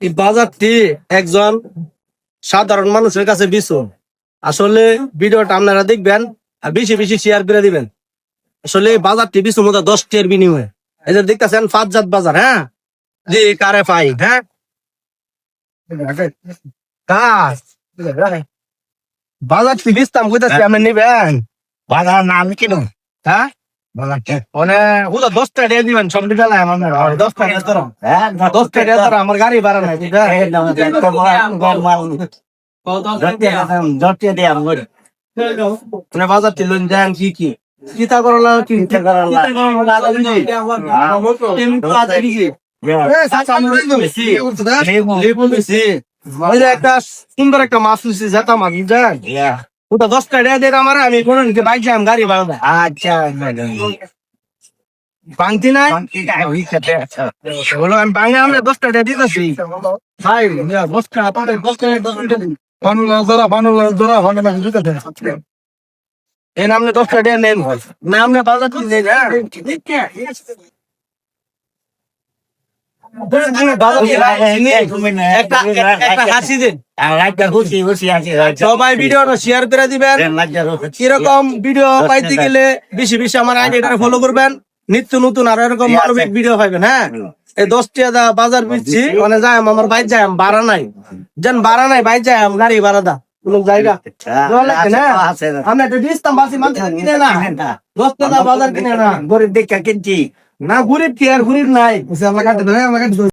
এই বাজারটি একজন সাধারণ মানুষের কাছে বিচু। আসলে ভিডিওটা আপনারা দেখবেন আর বেশি বেশি শেয়ার করে দিবেন। আসলে এই বাজারটি বিচু মতো 10 টাকার বিনিময়ে। এই যে দেখতেছেন ফাঁকজাত বাজার, হ্যাঁ জি কারে পাই, হ্যাঁ কাজ বাজারটি বিচতাম কইতাছি আপনি নিবেন বাজার নাম কেন? হ্যাঁ মানে ওটা 10 টাকা দিয়ে দিবেন সব বেলায় আমার 10 টাকা ধরো, 10 টাকা ধরো আমার গাড়ি ভাড়া নাই বুঝা মানে বাজার ছিল দেন কি কি চিন্তা করলা চিন্তা করলা একটা সুন্দর একটা মাছ নিচ্ছি যেটা মাছ বুঝেন ওটা 10 টাকা দিয়ে আমার আমি কোনো বাইক যাই গাড়ি ভাড়া দেয় আচ্ছা বাংতি নাই বলো আমি বাঙে আমরা 10 টাকা দিতেছি ভাই 10 টাকা 10 টাকা এই নামে 10 টাকা নেন নামে বাজার নেই সবাই ভিডিওটা শেয়ার করে দিবেন। এরকম ভিডিও পাইতে গেলে বেশি বেশি আমার আইডিটা ফলো করবেন, নিত্য নতুন আর এরকম মানবিক ভিডিও পাইবেন। হ্যাঁ এই 10 টাকা বাজার বিচ্ছি মানে যাই আমার বাইক যাই ভাড়া নাই যেন ভাড়া নাই বাইক যাই গাড়ি ভাড়া দা কোন জায়গা আমরা একটা দিস্তাম বাসি মানুষ কিনে না 10 টাকা বাজার কিনে না গরিব দেখা কিনছি না গরিব কি আর গরিব নাই